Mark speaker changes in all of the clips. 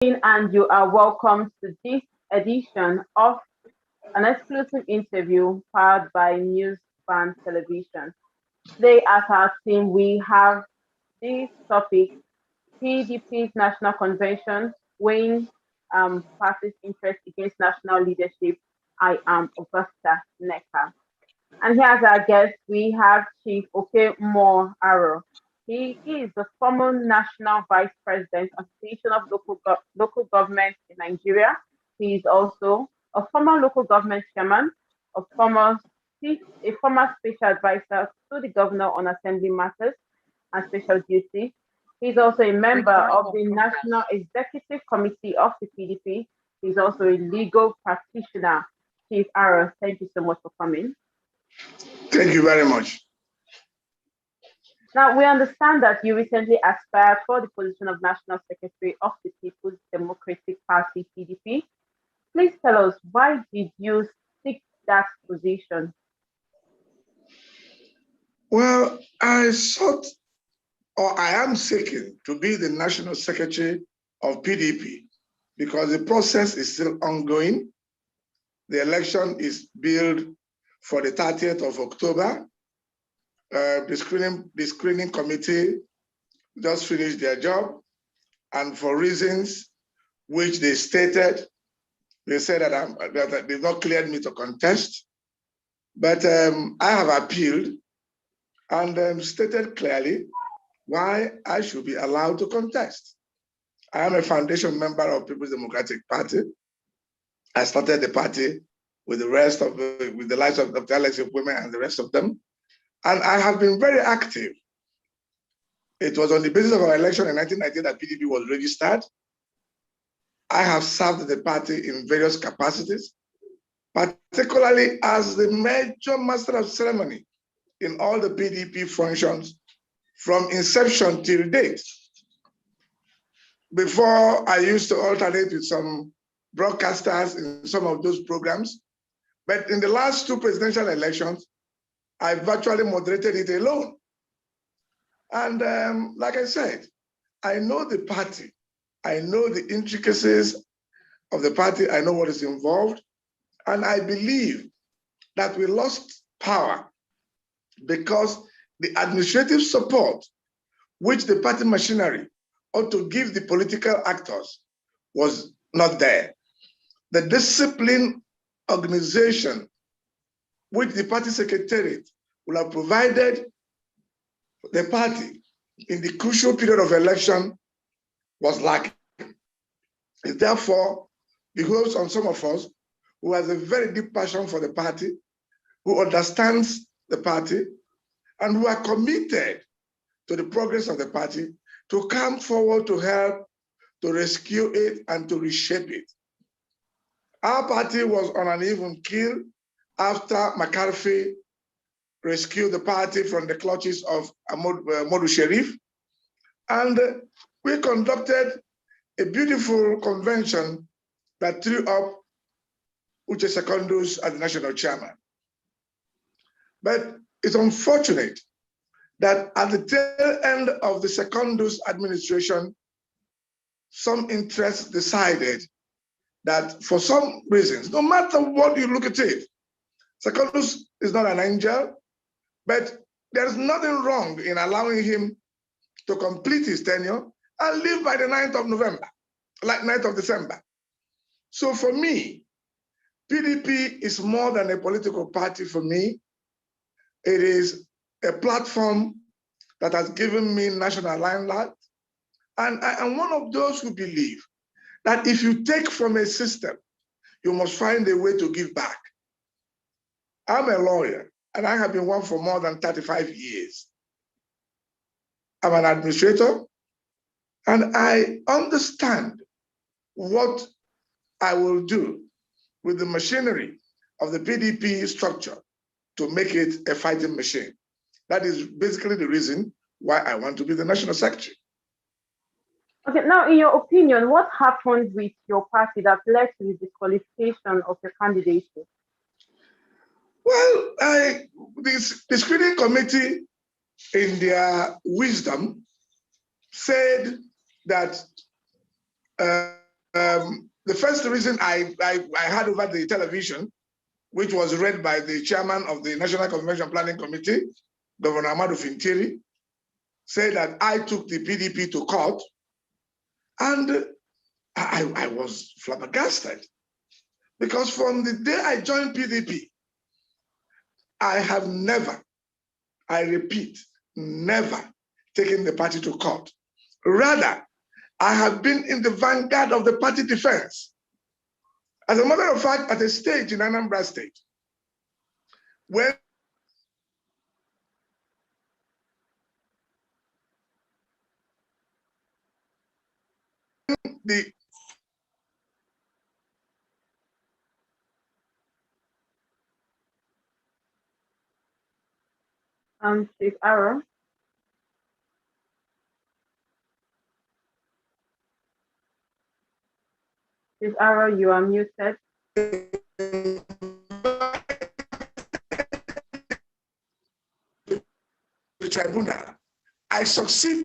Speaker 1: And you are welcome to this edition of an exclusive interview powered by NewsBand Television. Today, as our team, we have this topic: PDP's National Convention, weighing party's interest against national leadership. I am Augusta Neka. And here as our guest, we have Chief Okey Aroh. He is the former National Vice President, Association of Local Governments in Nigeria. He is also a former local government chairman, a former special advisor to the governor on assembly matters and special duty. He's also a member of the National Executive Committee of the PDP. He's also a legal practitioner. Chief Aroh, thank you so much for coming.
Speaker 2: Thank you very much.
Speaker 1: Now, we understand that you recently aspired for the position of National Secretary of the People's Democratic Party, PDP. Please tell us, why did you seek that position?
Speaker 2: Well, I am seeking to be the National Secretary of PDP because the process is still ongoing. The election is billed for the 30th of October. The screening committee just finished their job, and for reasons which they stated, they said that they've not cleared me to contest. But I have appealed and stated clearly why I should be allowed to contest. I am a foundation member of People's Democratic Party. I started the party with the likes of Dr. Alex women and the rest of them. And I have been very active. It was on the basis of our election in 1990 that PDP was registered. I have served the party in various capacities, particularly as the major master of ceremony in all the PDP functions from inception till date. Before, I used to alternate with some broadcasters in some of those programs. But in the last two presidential elections, I virtually moderated it alone. And like I said, I know the party. I know the intricacies of the party. I know what is involved. And I believe that we lost power because the administrative support which the party machinery ought to give the political actors was not there. The discipline organization which the party secretariat will have provided the party in the crucial period of election was lacking. It therefore behoves on some of us who has a very deep passion for the party, who understands the party, and who are committed to the progress of the party to come forward to help to rescue it and to reshape it. Our party was on an even keel after McCarthy rescued the party from the clutches of Modu Sharif. And we conducted a beautiful convention that threw up Uche Secondus as the national chairman. But it's unfortunate that at the tail end of the Secondus administration, some interests decided that for some reasons, no matter what you look at it, Secondus is not an angel, but there's nothing wrong in allowing him to complete his tenure and leave by the 9th of November, like 9th of December. So for me, PDP is more than a political party for me. It is a platform that has given me national limelight. And I am one of those who believe that if you take from a system, you must find a way to give back. I'm a lawyer, and I have been one for more than 35 years. I'm an administrator, and I understand what I will do with the machinery of the PDP structure to make it a fighting machine. That is basically the reason why I want to be the National Secretary.
Speaker 1: Okay, now in your opinion, what happened with your party that led to the disqualification of your candidacy?
Speaker 2: Well, the screening committee, in their wisdom, said that the first reason I had over the television, which was read by the chairman of the National Convention Planning Committee, Governor Amadou Fintiri, said that I took the PDP to court, and I was flabbergasted, because from the day I joined PDP, I have never, I repeat, never taken the party to court. Rather, I have been in the vanguard of the party defense. As a matter of fact, at a stage in Anambra State, when the
Speaker 1: Chief Aroh. Chief Aroh, you are muted.
Speaker 2: the tribunal, I succeed.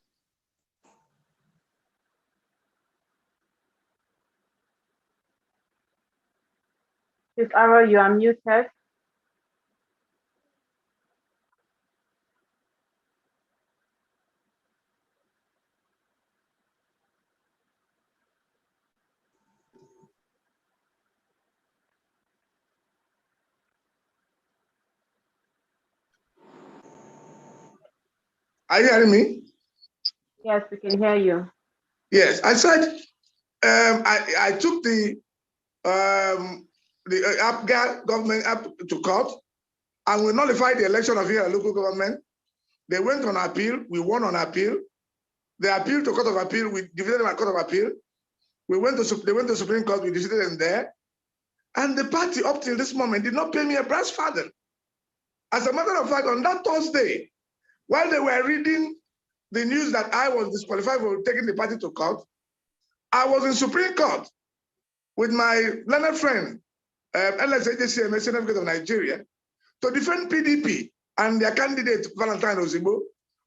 Speaker 1: Chief Aroh, you are muted.
Speaker 2: Are you hearing me?
Speaker 1: Yes, we can hear you.
Speaker 2: Yes, I said I took the APGA government up to court, and we nullified the election of here local government. They went on appeal. We won on appeal. They appealed to Court of Appeal. We defeated them at Court of Appeal. They went to Supreme Court. We defeated them there. And the party, up till this moment, did not pay me a brass fathom. As a matter of fact, on that Thursday, while they were reading the news that I was disqualified for taking the party to court, I was in Supreme Court with my learned friend, LSAJCMA, Senate of Nigeria, to defend PDP and their candidate, Valentine Ozigbo,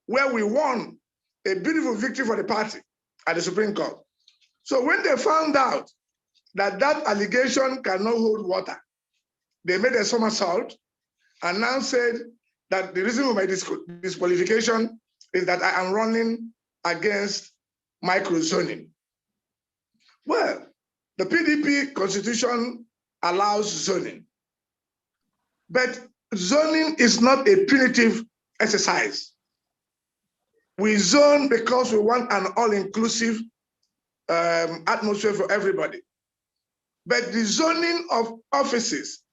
Speaker 2: where we won a beautiful victory for the party at the Supreme Court. So when they found out that that allegation cannot hold water, they made a somersault and now said that the reason for my disqualification is that I am running against microzoning. Well, the PDP constitution allows zoning, but zoning is not a punitive exercise. We zone because we want an all-inclusive atmosphere for everybody. But the zoning of offices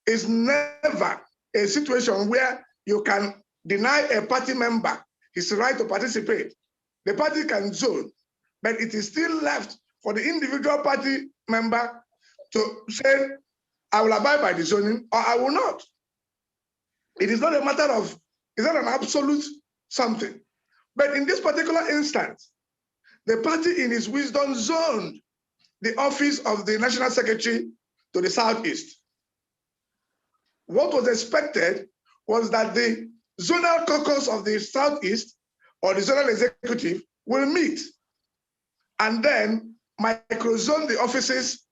Speaker 2: is never a situation where you can deny a party member his right to participate. The party can zone, but it is still left for the individual party member to say, I will abide by the zoning or I will not. It is not a matter of, it's not an absolute something. But in this particular instance, the party in its wisdom zoned the office of the National Secretary to the Southeast. What was expected was that the zonal caucus of the Southeast or the zonal executive will meet and then microzone the offices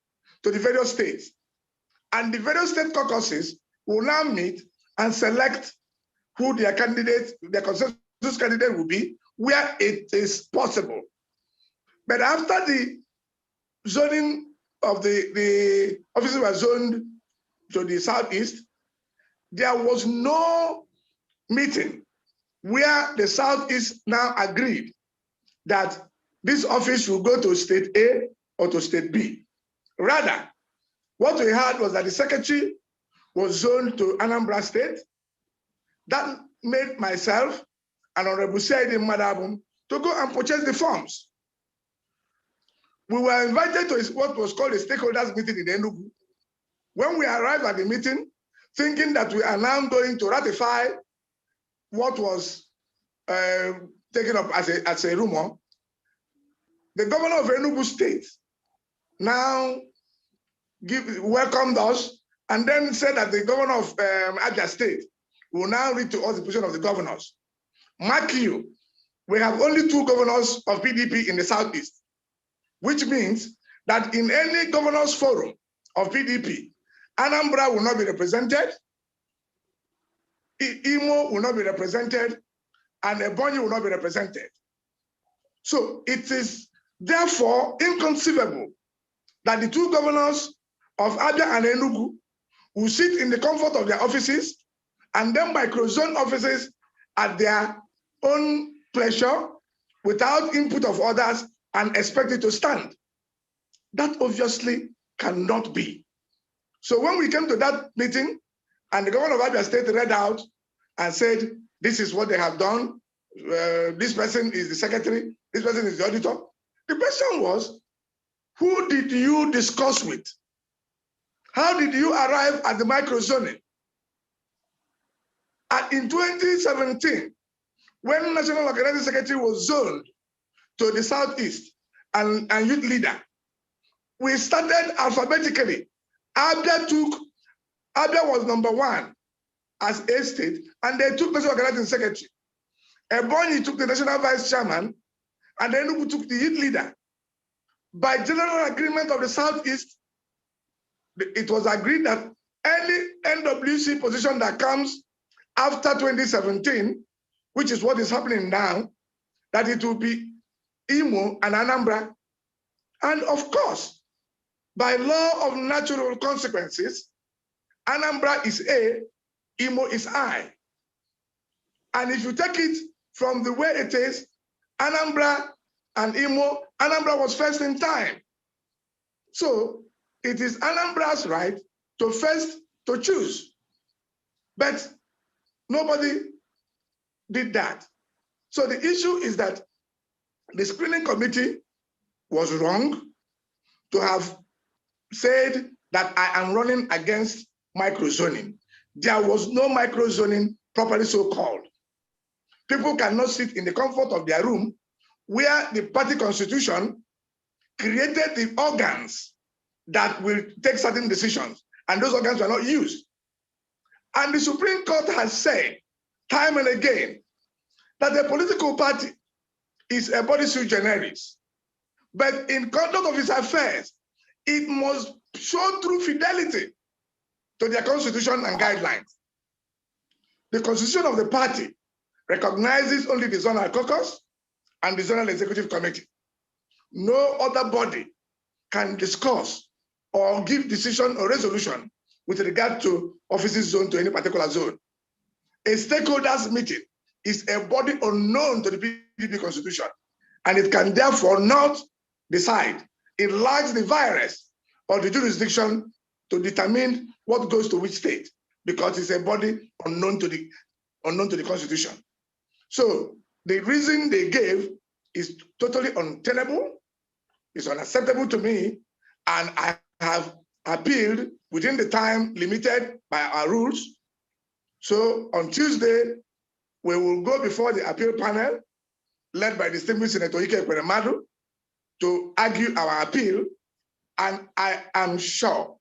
Speaker 2: to the various states. And the various state caucuses will now meet and select who their candidate, their consensus candidate will be, where it is possible. But after the zoning of the offices were zoned to the Southeast, there was no meeting where the Southeast now agreed that this office will go to state A or to state B. Rather, what we had was that the secretary was zoned to Anambra State. That made myself and Honorable Saidi Madabum to go and purchase the forms. We were invited to what was called a stakeholders meeting in Enugu. When we arrived at the meeting, thinking that we are now going to ratify what was taken up as a rumor, the governor of Enugu State now welcomed us and then said that the governor of Abia State will now read to us the position of the governors. Mark you, we have only 2 governors of PDP in the Southeast, which means that in any governors forum of PDP, Anambra will not be represented, Imo will not be represented, and Ebonyi will not be represented. So it is therefore inconceivable that the two governors of Abia and Enugu will sit in the comfort of their offices and then microzone offices at their own pleasure without input of others and expect it to stand. That obviously cannot be. So when we came to that meeting and the governor of Abia State read out and said, this is what they have done, this person is the secretary, this person is the auditor, the question was, who did you discuss with? How did you arrive at the microzoning? And in 2017, when National Organizing Secretary was zoned to the Southeast and youth leader, we started alphabetically. Abia was number 1 as a state, and they took National Organizing Secretary. Ebonyi took the National Vice Chairman, and then we took the youth leader. By general agreement of the Southeast, it was agreed that any NWC position that comes after 2017, which is what is happening now, that it will be Imo and Anambra. And of course, by law of natural consequences, Anambra is A, Imo is I. And if you take it from the way it is, Anambra and Imo, Anambra was first in time. So it is Anambra's right to first to choose. But nobody did that. So the issue is that the screening committee was wrong to have said that I am running against microzoning. There was no microzoning properly so called. People cannot sit in the comfort of their room where the party constitution created the organs that will take certain decisions, and those organs were not used. And the Supreme Court has said time and again that a political party is a body sui generis, but in conduct of its affairs, it must show true fidelity to their constitution and guidelines. The constitution of the party recognizes only the zonal caucus and the zonal executive committee. No other body can discuss or give decision or resolution with regard to offices zoned to any particular zone. A stakeholders meeting is a body unknown to the PDP constitution, and it can therefore not decide. It lacks the virus or the jurisdiction to determine what goes to which state, because it's a body unknown to the constitution. So the reason they gave is totally untenable, it's unacceptable to me, and I have appealed within the time limited by our rules. So on Tuesday, we will go before the appeal panel led by distinguished Senator Ikeakatakwuani to argue our appeal, and I am sure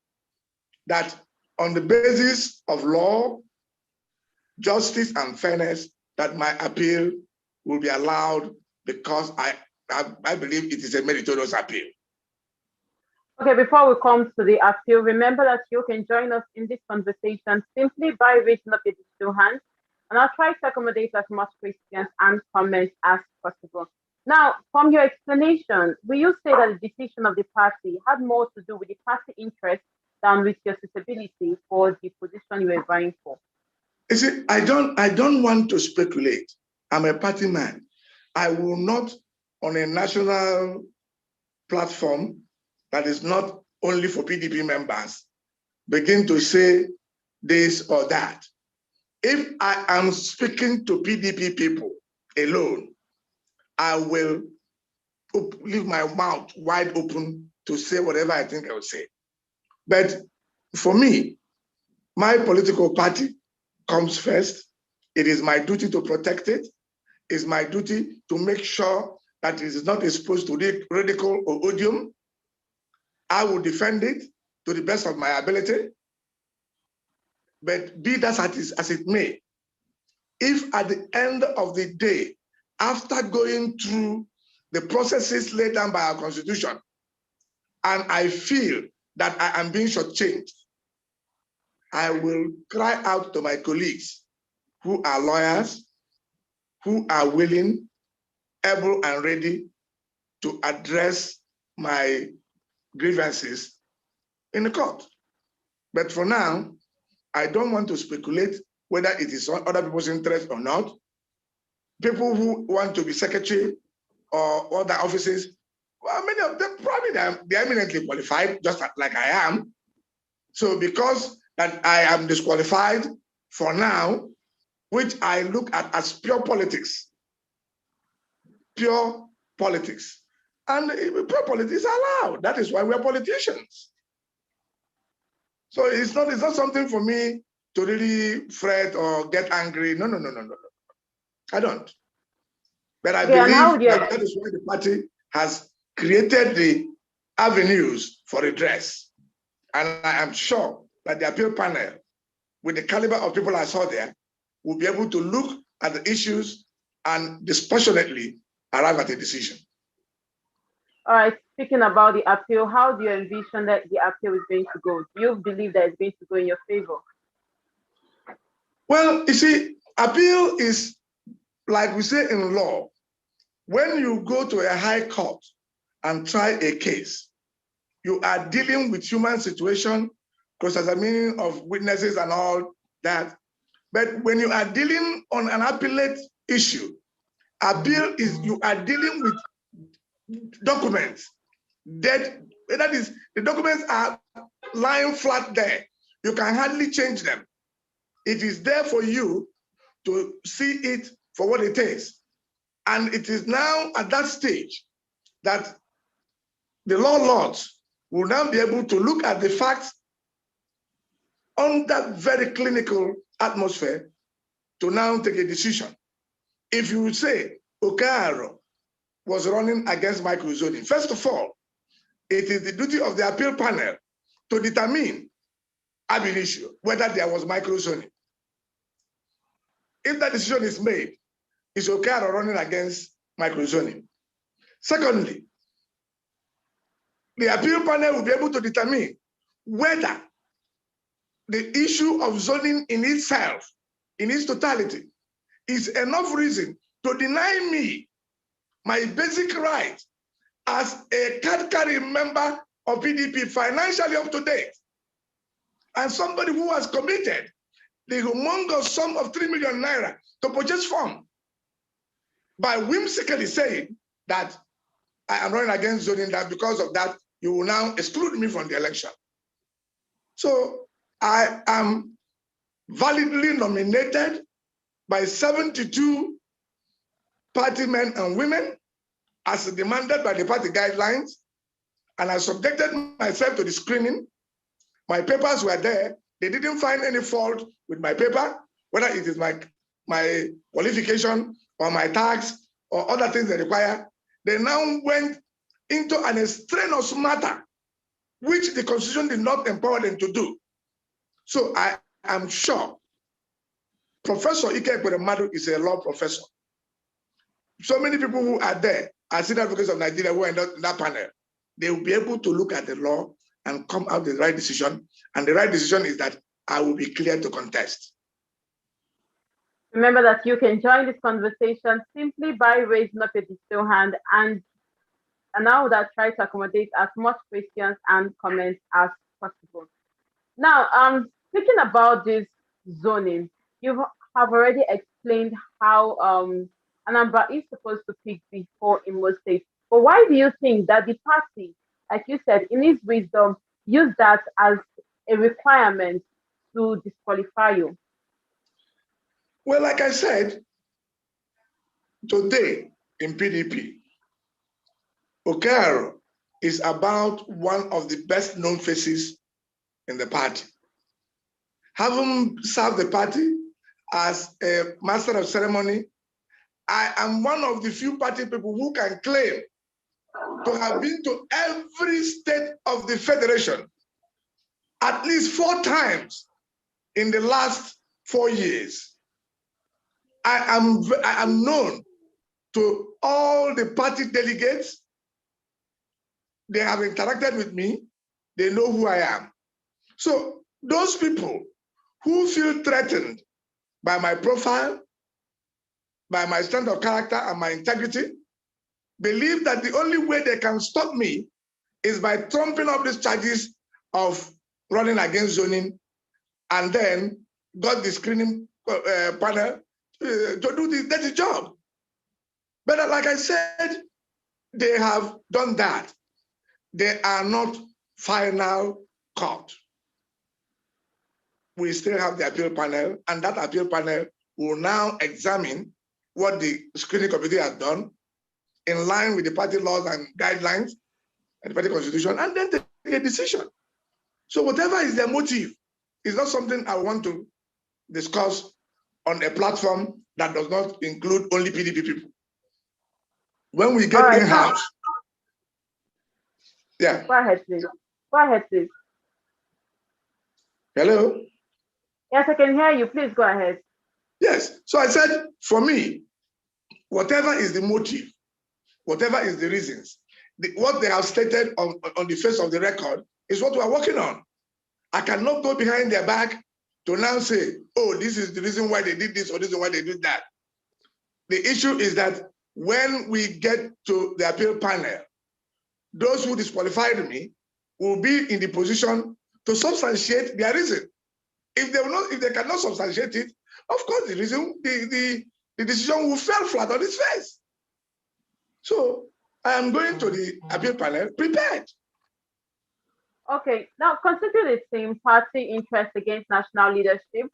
Speaker 2: that on the basis of law, justice, and fairness, that my appeal will be allowed, because I believe it is a meritorious appeal.
Speaker 1: Okay, before we come to the appeal, remember that you can join us in this conversation simply by raising up your digital hand, and I'll try to accommodate as much questions and comments as possible. Now, from your explanation, will you say that the decision of the party had more to do with the party interest than with your suitability for the position you were vying for?
Speaker 2: You see, I don't want to speculate. I'm a party man. I will not, on a national platform that is not only for PDP members, begin to say this or that. If I am speaking to PDP people alone, I will leave my mouth wide open to say whatever I think I will say. But for me, my political party comes first. It is my duty to protect it. It's my duty to make sure that it is not exposed to ridicule or odium. I will defend it to the best of my ability. But be that as it may, if at the end of the day, after going through the processes laid down by our constitution, and I feel that I am being shortchanged, I will cry out to my colleagues who are lawyers, who are willing, able, and ready to address my grievances in the court. But for now, I don't want to speculate whether it is on other people's interest or not. People who want to be secretary or other offices, well, many of them probably they're eminently qualified, just like I am. So because that I am disqualified for now, which I look at as pure politics, and pure politics is allowed. That is why we're politicians. So it's not something for me to really fret or get angry. No. I don't. But I believe that is why the party has created the avenues for redress. And I am sure that the appeal panel, with the caliber of people I saw there, will be able to look at the issues and dispassionately arrive at a decision.
Speaker 1: All right, speaking about the appeal, how do you envision that the appeal is going to go? Do you believe that it's going to go in your favor?
Speaker 2: Well, you see, appeal is, like we say in law, when you go to a high court and try a case, you are dealing with human situation, cross-examining of witnesses and all that. But when you are dealing on an appellate issue, appeal is you are dealing with documents. That is, the documents are lying flat there. You can hardly change them. It is there for you to see it for what it is. And it is now at that stage that the law lords will now be able to look at the facts on that very clinical atmosphere to now take a decision. If you would say Aroh was running against microzoning, first of all, it is the duty of the appeal panel to determine ab initio whether there was microzoning. If that decision is made, is Aroh running against microzoning? Secondly, the appeal panel will be able to determine whether the issue of zoning in itself, in its totality, is enough reason to deny me my basic right as a card-carrying member of PDP, financially up to date, and somebody who has committed the humongous sum of 3 million naira to purchase form by whimsically saying that I am running against zoning, that because of that, you will now exclude me from the election. So I am validly nominated by 72 party men and women as demanded by the party guidelines, and I subjected myself to the screening. My papers were there. They didn't find any fault with my paper, whether it is my qualification or my tax or other things they require. They now went into an extraneous matter, which the Constitution did not empower them to do. So I am sure Professor Ikeakatakwuani is a law professor. So many people who are there are senior advocates of Nigeria who are in that panel. They will be able to look at the law and come out with the right decision. And the right decision is that I will be clear to contest.
Speaker 1: Remember that you can join this conversation simply by raising up your digital hand, and I would try to accommodate as much questions and comments as possible. Now, speaking about this zoning, you have already explained how Anambra is supposed to pick before in most states. But why do you think that the party, like you said, in its wisdom, used that as a requirement to disqualify you?
Speaker 2: Well, like I said, today in PDP, Aroh is about one of the best known faces in the party. Having served the party as a master of ceremony, I am one of the few party people who can claim to have been to every state of the federation at least 4 times in the last 4 years. I am known to all the party delegates, they have interacted with me, they know who I am. So those people who feel threatened by my profile, by my strength of character and my integrity, believe that the only way they can stop me is by trumping up these charges of running against zoning, and then got the screening panel to do the dirty job. But like I said, they have done that. They are not final court. We still have the appeal panel, and that appeal panel will now examine what the screening committee has done in line with the party laws and guidelines and the party constitution, and then take a decision. So whatever is their motive is not something I want to discuss on a platform that does not include only PDP people. When we get in-house, yeah.
Speaker 1: Go ahead, please. Go ahead, please.
Speaker 2: Hello?
Speaker 1: Yes, I can hear you. Please go ahead.
Speaker 2: Yes. So I said, for me, whatever is the motive, whatever is the reasons, what they have stated on the face of the record is what we are working on. I cannot go behind their back to now say, oh, this is the reason why they did this or this is why they did that. The issue is that when we get to the appeal panel, those who disqualified me will be in the position to substantiate their reason. If they cannot substantiate it, of course the reason, the decision will fall flat on its face. So I am going to the appeal panel prepared.
Speaker 1: Okay, now considering the same party interest against national leadership, to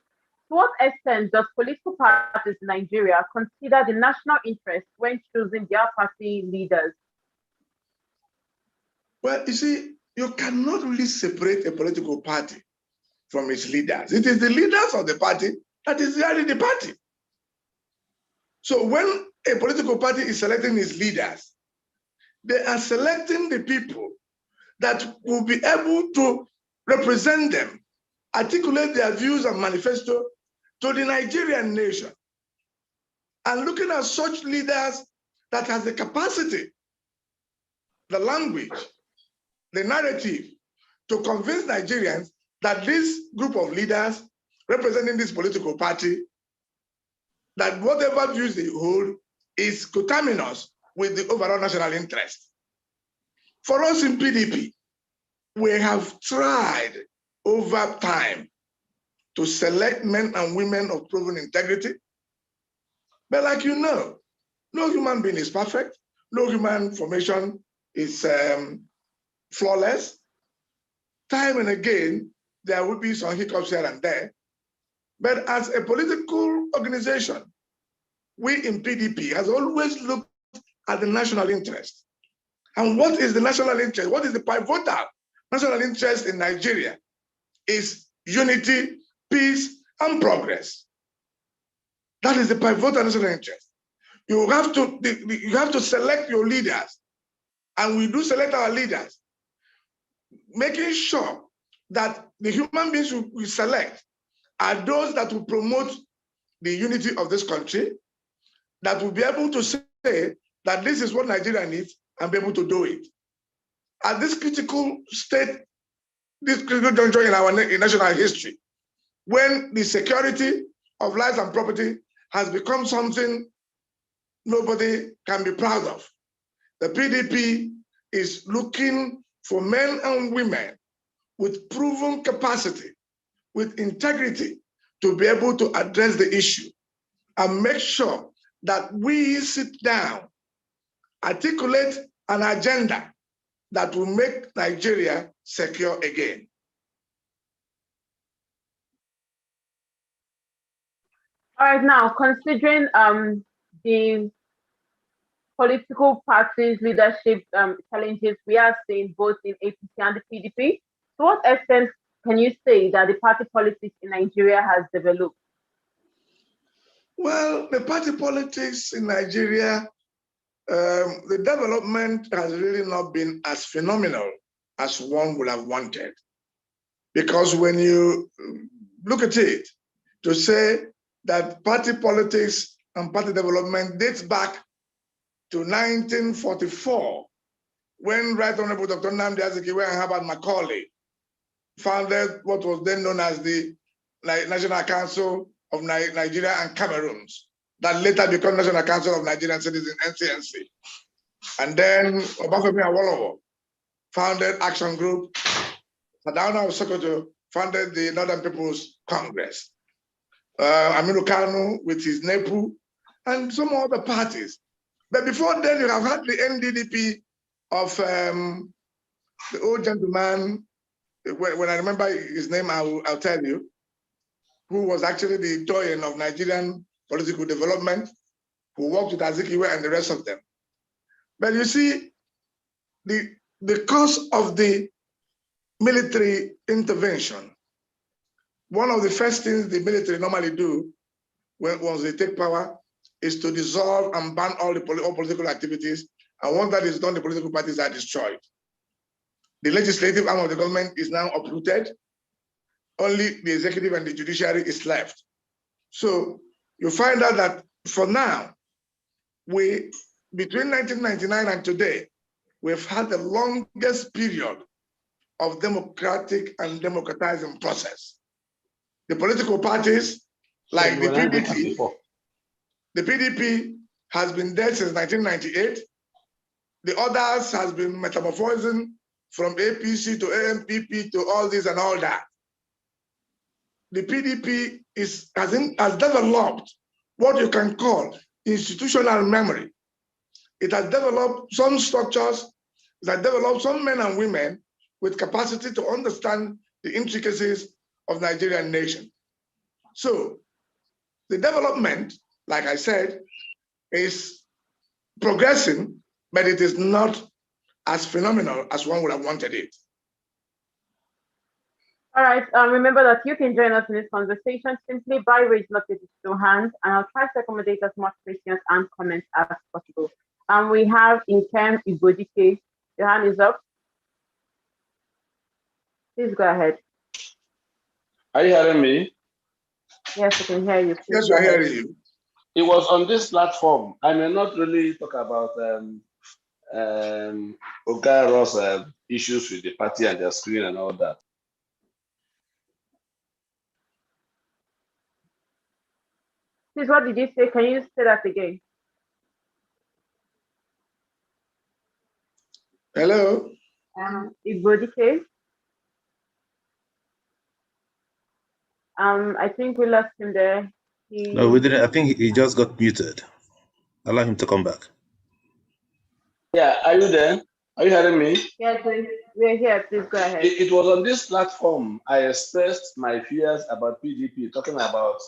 Speaker 1: what extent does political parties in Nigeria consider the national interest when choosing their party leaders?
Speaker 2: Well, you see, you cannot really separate a political party from its leaders. It is the leaders of the party that is really the party. So when a political party is selecting its leaders, they are selecting the people that will be able to represent them, articulate their views and manifesto to the Nigerian nation. And looking at such leaders that has the capacity, the language, the narrative to convince Nigerians that this group of leaders representing this political party, that whatever views they hold is coterminous with the overall national interest. For us in PDP, we have tried over time to select men and women of proven integrity. But like you know, no human being is perfect. No human formation is flawless. Time and again, there will be some hiccups here and there. But as a political organization, we in PDP has always looked at the national interest. And what is the national interest? What is the pivotal national interest in Nigeria? Is unity, peace, and progress. That is the pivotal national interest. You have to select your leaders, and we do select our leaders, making sure that the human beings we select are those that will promote the unity of this country, that will be able to say that this is what Nigeria needs and be able to do it. At this critical state, this critical juncture in our national history, when the security of lives and property has become something nobody can be proud of, the PDP is looking for men and women with proven capacity, with integrity, to be able to address the issue and make sure that we sit down, articulate an agenda that will make Nigeria secure again.
Speaker 1: All right, now considering the political parties' leadership challenges we are seeing both in APC and the PDP, to what extent can you say that the party politics in Nigeria has developed?
Speaker 2: Well, the party politics in Nigeria, the development has really not been as phenomenal as one would have wanted. Because when you look at it, to say that party politics and party development dates back to 1944, when Right Honorable Dr. Nnamdi Azikiwe and Herbert Macaulay founded what was then known as the National Council of Nigeria and Cameroons, that later became National Council of Nigerian Citizens, NCNC. And then Obafemi Awolowo founded Action Group. Sardauna Sokoto founded the Northern People's Congress. Aminu Kanu with his NEPU, and some other parties. But before then, you have had the NDDP of the old gentleman, when I remember his name, I'll tell you, who was actually the doyen of Nigerian political development, who worked with Azikiwe and the rest of them. But you see, the cause of the military intervention, one of the first things the military normally do once they take power is to dissolve and ban all political activities. And once that is done, the political parties are destroyed. The legislative arm of the government is now uprooted. Only the executive and the judiciary is left. So you find out that for now, between 1999 and today, we've had the longest period of democratic and democratizing process. The political parties, like the PDP has been there since 1998. The others has been metamorphosing from APC to AMPP to all this and all that. The PDP has developed what you can call institutional memory. It has developed some structures, it has developed some men and women with capacity to understand the intricacies of Nigerian nation. So the development, like I said, is progressing, but it is not as phenomenal as one would have wanted it.
Speaker 1: All right, remember that you can join us in this conversation simply by raising up your digital hand, and I'll try to accommodate as much questions and comments as possible. We have Nkem Ibodike. Your hand is up. Please go ahead.
Speaker 3: Are you hearing me?
Speaker 1: Yes, I can hear you.
Speaker 2: Yes, we're hearing you.
Speaker 3: It was on this platform. I may not really talk about Aroh's issues with the party and their screen and all that.
Speaker 1: Please, what did you say? Can you say that again?
Speaker 2: Hello?
Speaker 1: Ibodike. I think we lost him there.
Speaker 4: No, we didn't. I think he just got muted. Allow him to come back.
Speaker 3: Yeah, are you there? Are you hearing me?
Speaker 1: Yes, we're here. Please go ahead.
Speaker 3: It was on this platform I expressed my fears about PDP, talking about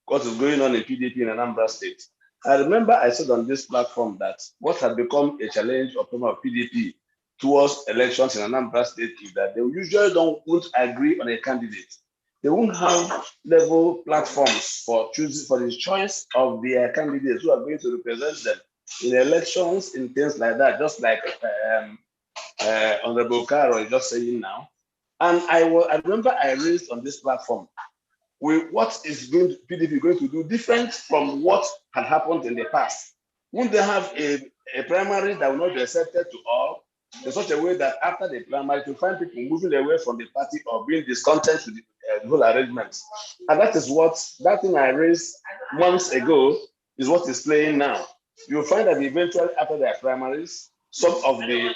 Speaker 3: what is going on in PDP in Anambra State. I remember I said on this platform that what had become a challenge or problem of PDP towards elections in Anambra State is that they usually won't agree on a candidate. They won't have level platforms for choosing for the choice of their candidates who are going to represent them in elections, in things like that, just like Honorable Caro is just saying now. And I remember I raised on this platform, what is PDP going to do different from what had happened in the past? Won't they have a primary that will not be accepted to all in such a way that after the primary, to find people moving away from the party or being discontent with the whole arrangements? And that thing I raised months ago is what is playing now. You'll find that eventually after their primaries, some of the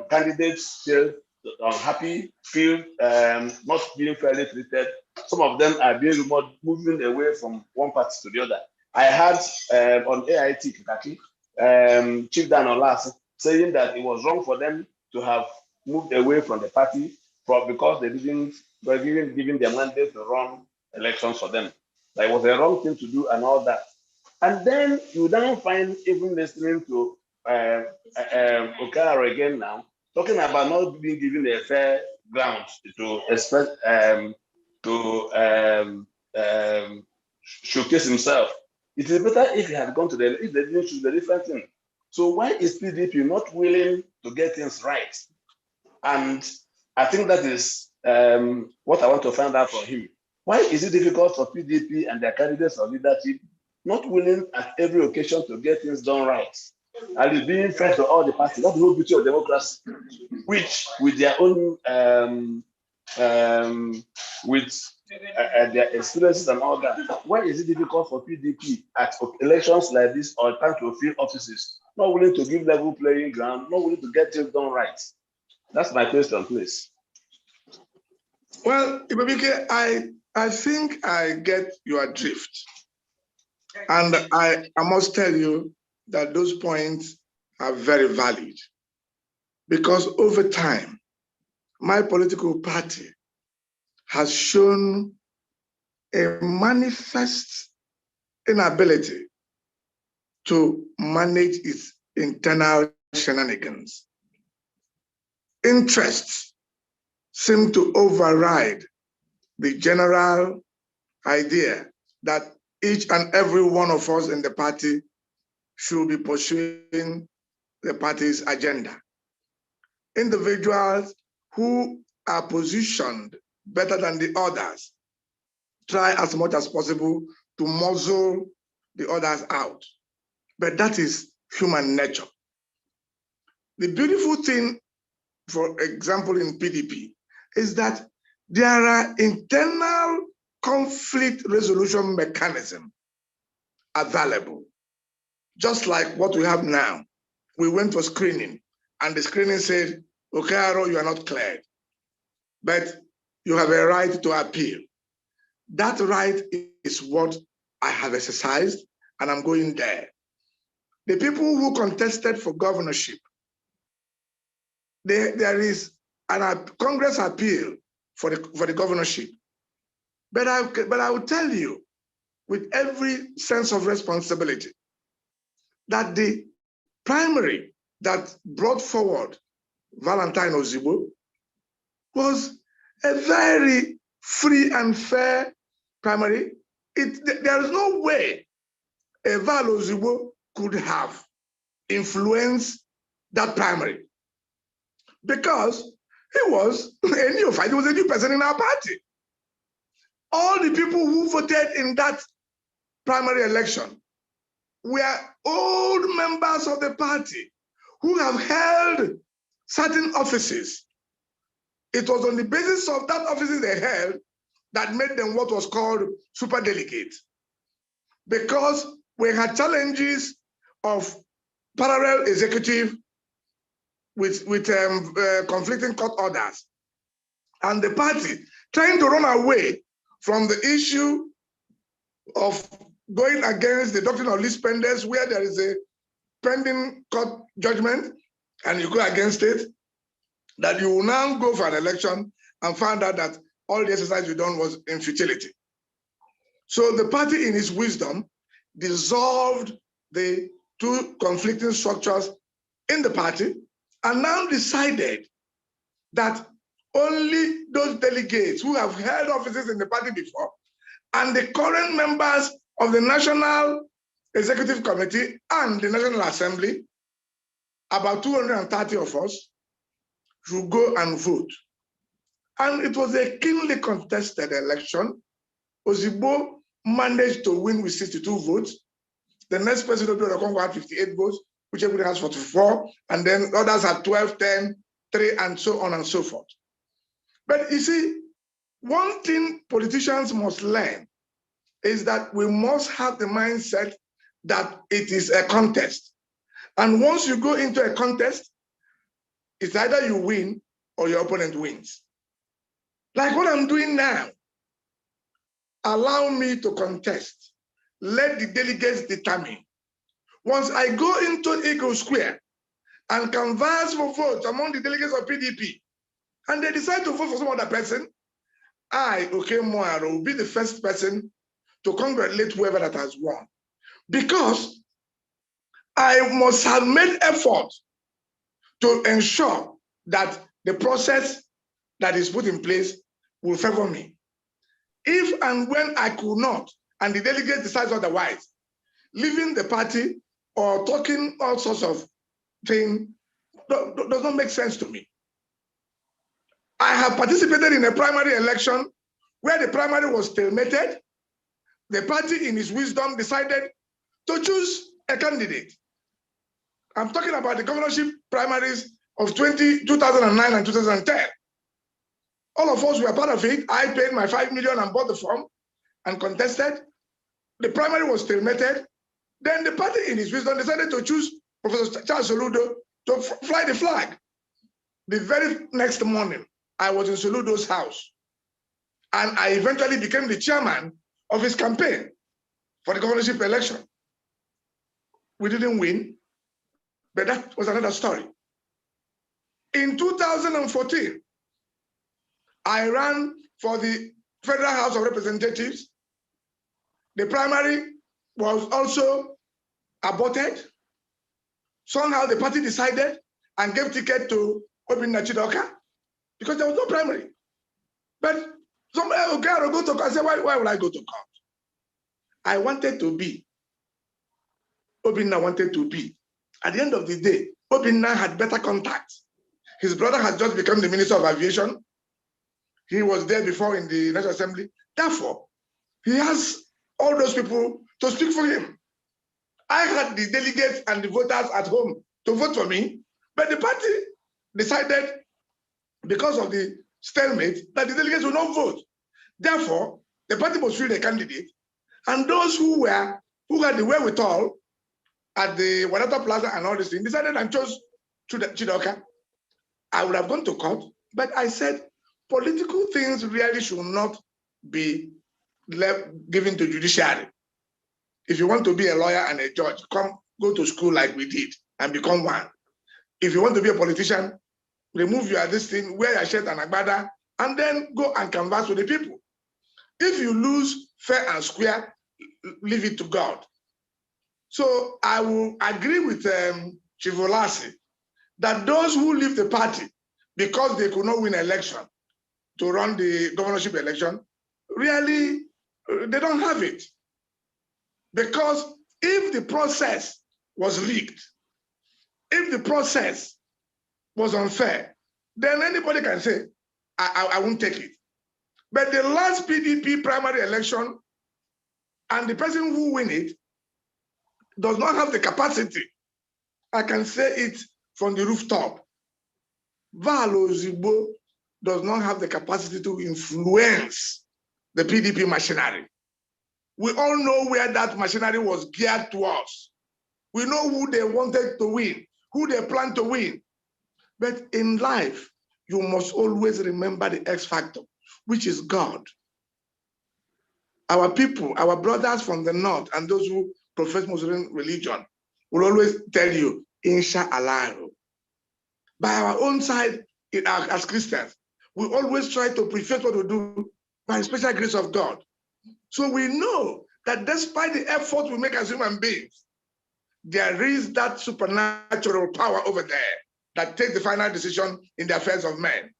Speaker 3: candidates feel unhappy, feel not being fairly treated. Some of them are being remote, moving away from one party to the other. I had on AIT Kitaki, Chief Dan Olas saying that it was wrong for them to have moved away from the party because they were given their mandate to run elections for them. That was a wrong thing to do and all that. And then you don't find even listening to Okey again now, talking about not being given a fair ground to express, showcase himself. It is better if he had gone to if they didn't choose a different thing. So why is PDP not willing to get things right? And I think that is what I want to find out from him. Why is it difficult for PDP and their candidates for leadership not willing at every occasion to get things done right? and it's being fair to all the parties. That's the whole beauty of democracy, which with their own with their experiences and all that. Why is it difficult for PDP at elections like this or time to fill offices, not willing to give level playing ground, not willing to get things done right? That's my question, please.
Speaker 2: Well, Ibabike, I think I get your drift. And I must tell you that those points are very valid. Because over time, my political party has shown a manifest inability to manage its internal shenanigans. Interests seem to override the general idea that each and every one of us in the party should be pursuing the party's agenda. Individuals who are positioned better than the others try as much as possible to muzzle the others out. But that is human nature. The beautiful thing, for example, in PDP, is that there are internal conflict resolution mechanisms available. Just like what we have now. We went for screening, and the screening said, okay, Aroh, you are not cleared, but you have a right to appeal. That right is what I have exercised, and I'm going there. The people who contested for governorship, there is a Congress appeal for the governorship. But I will tell you, with every sense of responsibility, that the primary that brought forward Valentine Ozigbo was a very free and fair primary. There is no way a Val Ozigbo could have influenced that primary because he was a neophyte. He was a new person in our party. All the people who voted in that primary election were old members of the party who have held certain offices. It was on the basis of that offices they held that made them what was called super delegates. Because we had challenges of parallel executive with conflicting court orders. And the party trying to run away from the issue of going against the doctrine of least spenders, where there is a pending court judgment and you go against it, that you will now go for an election and find out that all the exercise you done was in futility. So the party, in its wisdom, dissolved the two conflicting structures in the party and now decided that only those delegates who have held offices in the party before and the current members of the National Executive Committee and the National Assembly, about 230 of us, should go and vote. And it was a keenly contested election. Ozigbo managed to win with 62 votes. The next person, Okonjo, had 58 votes, which everybody has 44, and then others had 12, 10, 3, and so on and so forth. But you see, one thing politicians must learn is that we must have the mindset that it is a contest. And once you go into a contest, it's either you win or your opponent wins. Like what I'm doing now. Allow me to contest. Let the delegates determine. Once I go into Eagle Square and canvass for votes among the delegates of PDP, and they decide to vote for some other person, I, Aroh, will be the first person to congratulate whoever that has won. Because I must have made effort to ensure that the process that is put in place will favor me. If and when I could not, and the delegate decides otherwise, leaving the party or talking all sorts of things does not make sense to me. I have participated in a primary election where the primary was stalemated. The party, in its wisdom, decided to choose a candidate. I'm talking about the governorship primaries of 2009 and 2010. All of us were part of it. I paid my 5 million and bought the form and contested. The primary was terminated. Then the party, in its wisdom, decided to choose Professor Charles Soludo to fly the flag. The very next morning, I was in Soludo's house, and I eventually became the chairman of his campaign for the governorship election. We didn't win, but that was another story. In 2014, I ran for the Federal House of Representatives. The primary was also aborted. Somehow the party decided and gave ticket to Obinna Chidoka because there was no primary. But somebody will go to court. I said, why would I go to court? I wanted to be. Obinna wanted to be. At the end of the day, Obinna had better contacts. His brother had just become the Minister of Aviation. He was there before in the National Assembly. Therefore, he has all those people to speak for him. I had the delegates and the voters at home to vote for me, but the party decided, because of the stalemate, that the delegates will not vote. Therefore, the party must field a candidate, and those who had the wherewithal at the Wadata Plaza and all this thing decided and chose Chidoka. I would have gone to court, but I said political things really should not be given to judiciary. If you want to be a lawyer and a judge, go to school like we did and become one. If you want to be a politician, remove this thing, wear your shirt and agbada, and then go and canvass with the people. If you lose fair and square, leave it to God. So I will agree with Chivolasi that those who leave the party because they could not win an election to run the governorship election, really, they don't have it. Because if the process was rigged, if the process was unfair, then anybody can say, I won't take it. But the last PDP primary election, and the person who win it does not have the capacity. I can say it from the rooftop. Valo Zibo does not have the capacity to influence the PDP machinery. We all know where that machinery was geared towards. We know who they wanted to win, who they planned to win. But in life, you must always remember the X factor, which is God. Our people, our brothers from the north, and those who profess Muslim religion, will always tell you, Inshallah. By our own side, as Christians, we always try to preface what we do by the special grace of God. So we know that despite the effort we make as human beings, there is that supernatural power over there that takes the final decision in the affairs of men.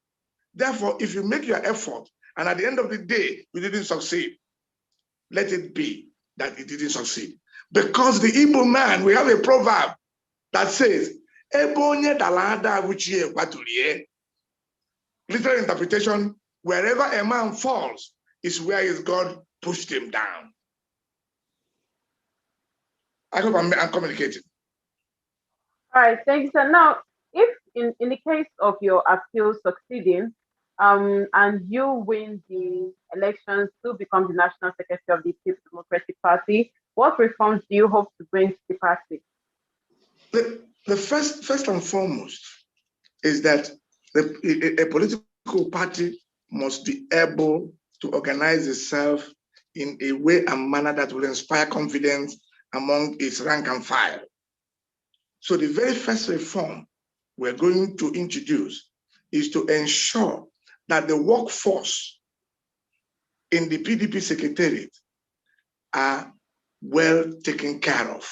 Speaker 2: Therefore, if you make your effort and at the end of the day, you didn't succeed, let it be that it didn't succeed. Because the Igbo man, we have a proverb that says, literal interpretation, wherever a man falls is where his God pushed him down. I hope I'm communicating.
Speaker 1: All right, thank you, sir. Now, if in the case of your appeal succeeding, and you win the elections to become the National Secretary of the People's Democratic Party, what reforms do you hope to bring to the party?
Speaker 2: The first and foremost is that a political party must be able to organize itself in a way and manner that will inspire confidence among its rank and file. So the very first reform we're going to introduce is to ensure that the workforce in the PDP Secretariat are well taken care of.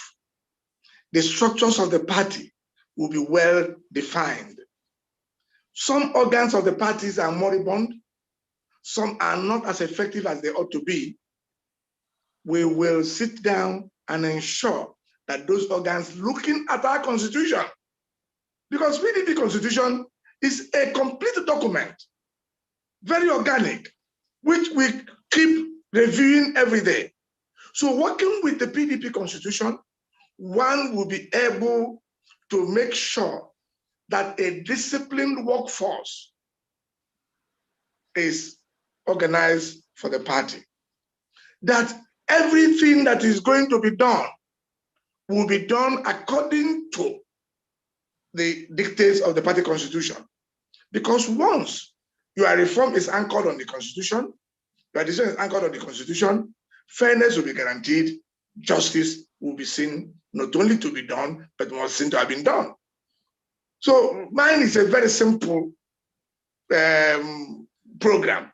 Speaker 2: The structures of the party will be well defined. Some organs of the parties are moribund, some are not as effective as they ought to be. We will sit down and ensure that those organs, looking at our constitution, because PDP constitution is a complete document, very organic, which we keep reviewing every day. So working with the PDP constitution, one will be able to make sure that a disciplined workforce is organized for the party. That everything that is going to be done will be done according to the dictates of the party constitution. Because once your reform is anchored on the constitution, your decision is anchored on the constitution, fairness will be guaranteed, justice will be seen not only to be done, but must seen to have been done. So mine is a very simple program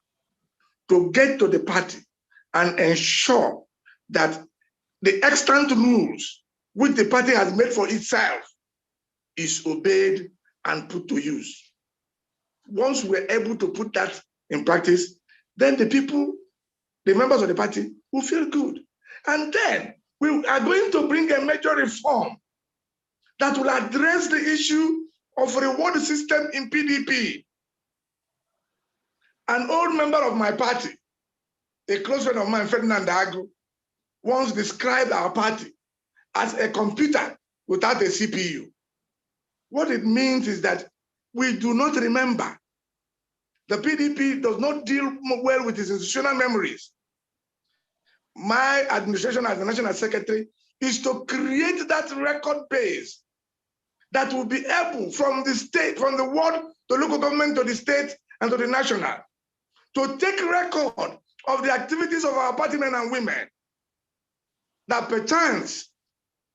Speaker 2: to get to the party and ensure that the extant rules which the party has made for itself is obeyed and put to use. Once we're able to put that in practice, then the people, the members of the party, will feel good. And then we are going to bring a major reform that will address the issue of reward system in PDP. An old member of my party, a close friend of mine, Ferdinand Agu, once described our party as a computer without a CPU. What it means is that we do not remember. The PDP does not deal well with its institutional memories. My administration as the National Secretary is to create that record base that will be able from the state, from the ward to local government to the state and to the national, to take record of the activities of our party men and women, that perchance,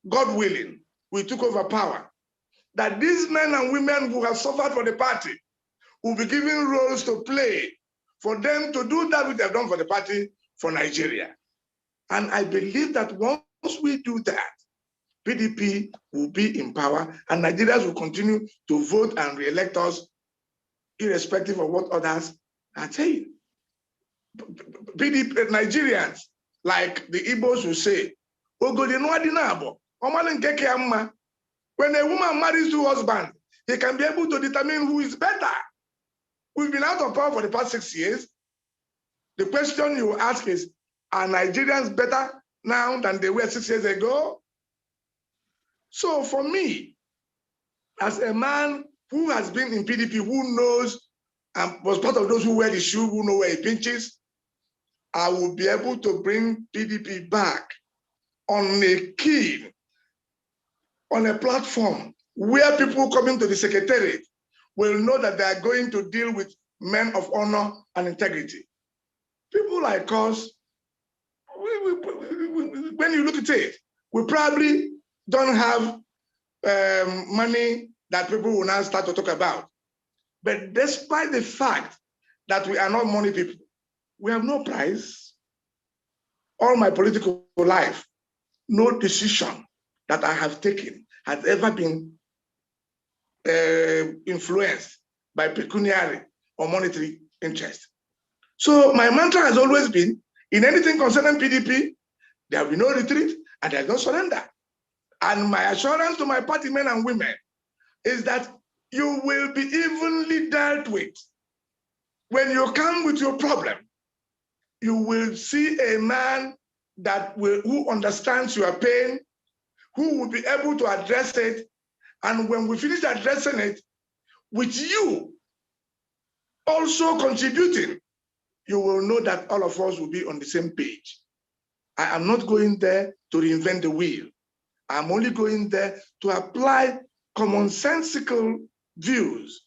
Speaker 2: God willing, we took over power, that these men and women who have suffered for the party will be given roles to play for them to do that which they have done for the party for Nigeria. And I believe that once we do that, PDP will be in power and Nigerians will continue to vote and re-elect us irrespective of what others are saying. PDP Nigerians, like the Igbos will say, when a woman marries two husbands, he can be able to determine who is better. We've been out of power for the past 6 years. The question you ask is, are Nigerians better now than they were 6 years ago? So for me, as a man who has been in PDP, who knows and was part of those who wear the shoe, who know where it pinches, I will be able to bring PDP back on a key, on a platform where people coming to the secretariat will know that they are going to deal with men of honor and integrity. People like us, when you look at it, we probably don't have money that people will now start to talk about. But despite the fact that we are not money people, we have no price. All my political life, no decision that I have taken has ever been influenced by pecuniary or monetary interest. So my mantra has always been, in anything concerning PDP, there will be no retreat and there is no surrender. And my assurance to my party men and women is that you will be evenly dealt with. When you come with your problem, you will see a man who understands your pain, who will be able to address it. And when we finish addressing it, with you also contributing, you will know that all of us will be on the same page. I am not going there to reinvent the wheel. I'm only going there to apply commonsensical views,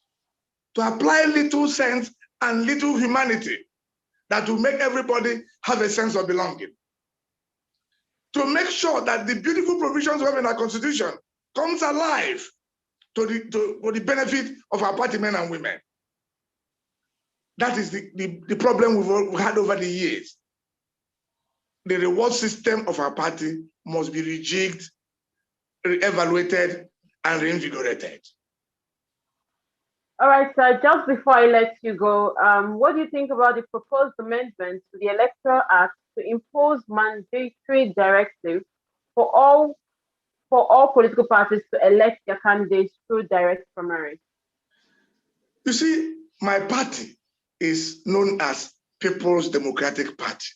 Speaker 2: to apply little sense and little humanity that will make everybody have a sense of belonging. To make sure that the beautiful provisions we have in our constitution comes alive for the benefit of our party men and women. That is the problem we've had over the years. The reward system of our party must be rejigged, re-evaluated, and reinvigorated.
Speaker 1: All right, sir, just before I let you go, what do you think about the proposed amendments to the Electoral Act to impose mandatory directives for all political parties to elect their candidates through direct primaries?
Speaker 2: You see, my party is known as People's Democratic Party.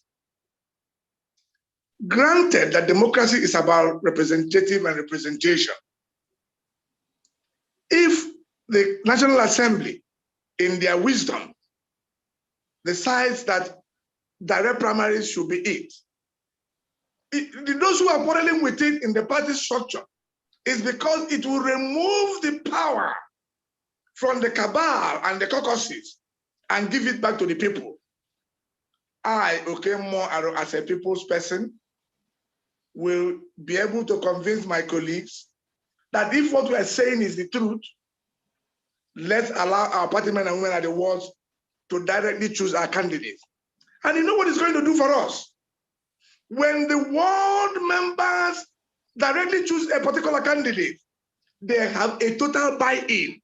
Speaker 2: Granted that democracy is about representative and representation, If the National Assembly, in their wisdom, decides that direct primaries should be it, those who are quarreling with it in the party structure is because it will remove the power from the cabal and the caucuses and give it back to the people. I, Aroh, as a people's person, will be able to convince my colleagues that if what we are saying is the truth, let's allow our party men and women at the wards to directly choose our candidates. And you know what it's going to do for us? When the ward members directly choose a particular candidate, they have a total buy-in.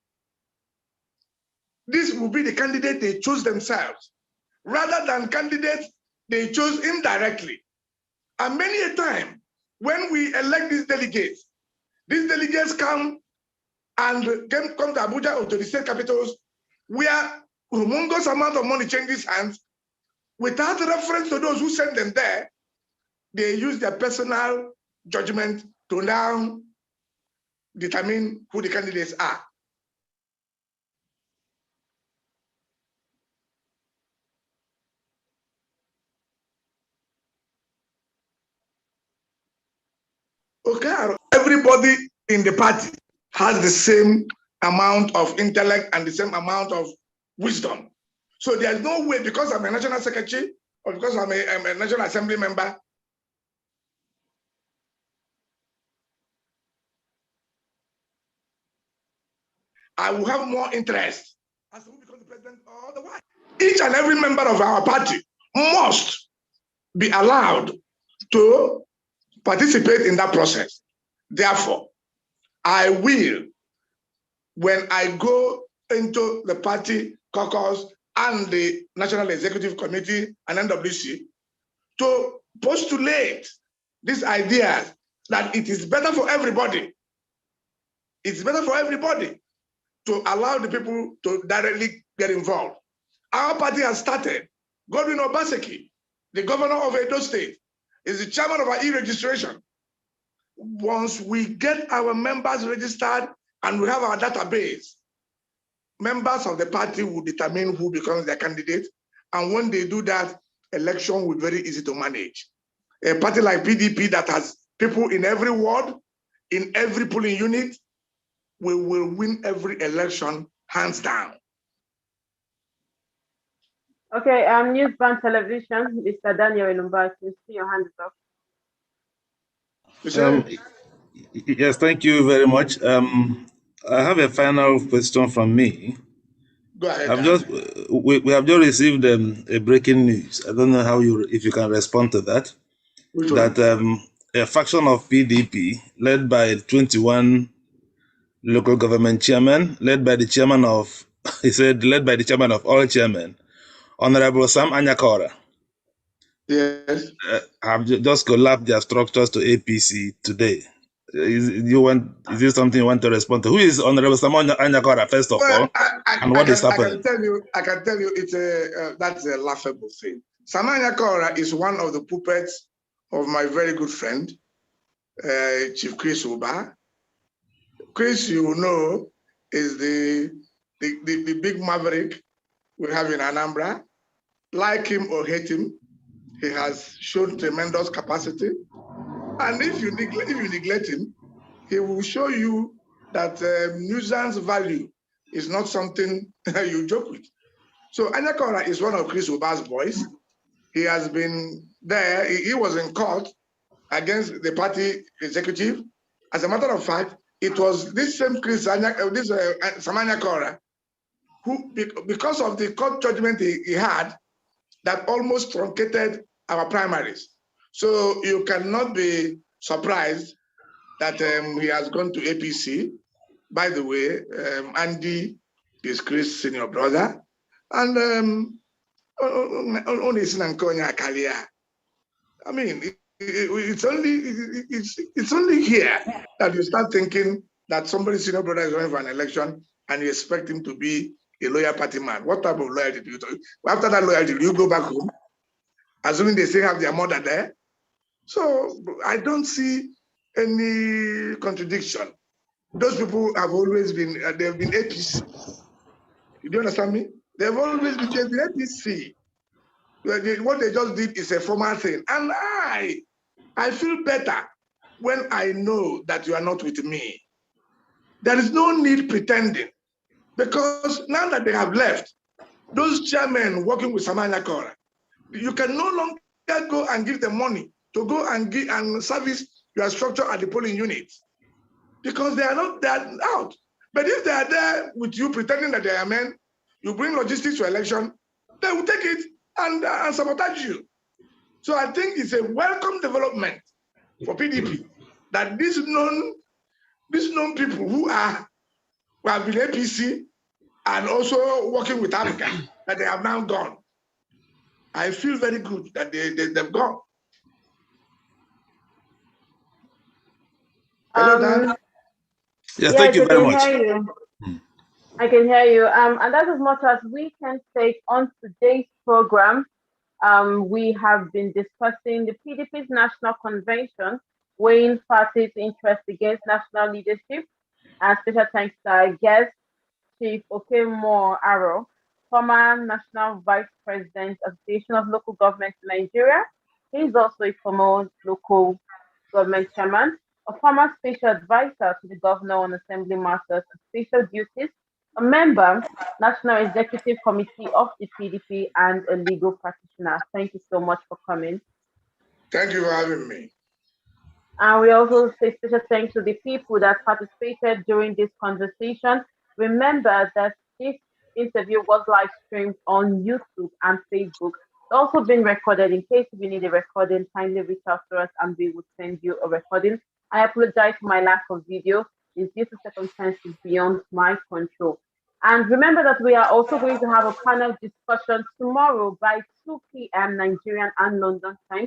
Speaker 2: This will be the candidate they choose themselves, rather than candidates they chose indirectly. And many a time, when we elect these delegates come and come to Abuja or to the state capitals, where humongous amount of money changes hands, without reference to those who sent them there. They use their personal judgment to now determine who the candidates are. Okay, everybody in the party has the same amount of intellect and the same amount of wisdom. So there's no way, because I'm a national secretary or because I'm a National Assembly member, I will have more interest as to who becomes the president or the wife. Each and every member of our party must be allowed to participate in that process. Therefore, I will, when I go into the party caucus and the National Executive Committee and NWC, to postulate this idea that it is better for everybody. It's better for everybody to allow the people to directly get involved. Our party has started. Godwin Obaseki, the governor of Edo State, is the chairman of our e-registration. Once we get our members registered and we have our database, members of the party will determine who becomes their candidate. And when they do that, election will be very easy to manage. A party like PDP that has people in every ward, in every polling unit, we will win every election hands down.
Speaker 1: Okay, NewsBand Television, Mr. Daniel Ilumba, I can see your hand is up.
Speaker 4: Yes, thank you very much. I have a final question from me.
Speaker 2: Go ahead.
Speaker 4: We have just received a breaking news. I don't know if you can respond to that. That a faction of PDP, led by 21 local government chairmen, led by the chairman of, he said, led by the chairman of all chairmen, Honorable Sam Anyakora,
Speaker 2: yes,
Speaker 4: have just collapsed their structures to APC today. Is this something you want to respond to? Who is Honorable Sam Anyakora, first of all, and what is happening?
Speaker 2: I can tell you, that's a laughable thing. Sam Anyakora is one of the puppets of my very good friend, Chief Chris Uba. Chris, you know, is the big maverick we have in Anambra. Like him or hate him, he has shown tremendous capacity. And if you neglect him, he will show you that nuisance value is not something you joke with. So Anyakora is one of Chris Uba's boys. He has been there. He was in court against the party executive. As a matter of fact, it was this same Sam Anyakora who, because of the court judgment he had, that almost truncated our primaries. So you cannot be surprised that he has gone to APC. By the way, Andy is Chris' senior brother, and only I mean, it's only here that you start thinking that somebody's senior brother is running for an election and you expect him to be a loyal party man. What type of loyalty do you do? After that loyalty, do you go back home, assuming they still have their mother there? So I don't see any contradiction those people have always been, they've been APC. You do understand me? They've always been APC. What they just did is a formal thing. And I feel better when I know that you are not with me. There is no need pretending, because now that they have left, those chairmen working with Samanya Kora, you can no longer go and give them money to go and give and service your structure at the polling units, because they are not out. But if they are there with you pretending that they are men, you bring logistics to election, they will take it and sabotage you. So I think it's a welcome development for PDP that these known people who have been APC and also working with Africa, that they have now gone. I feel very good that they've gone. Hello, Dan.
Speaker 4: Yes, thank you very much.
Speaker 1: Hear you. I can hear you. And that's as much as we can take on today's program. We have been discussing the PDP's National Convention, weighing parties' interest against national leadership. And special thanks to our guest, Chief Okey Aroh, former National Vice President, Association of Local Governments in Nigeria. He is also a former local government chairman, a former special advisor to the governor on assembly matters and special duties, a member, National Executive Committee of the PDP, and a legal practitioner. Thank you so much for coming.
Speaker 2: Thank you for having me.
Speaker 1: And we also say special thanks to the people that participated during this conversation. Remember that this interview was live streamed on YouTube and Facebook. It's also been recorded. In case you need a recording, kindly reach out to us and we will send you a recording. I apologize for my lack of video. It's due to circumstances beyond my control. And remember that we are also going to have a panel discussion tomorrow by 2 p.m. Nigerian and London time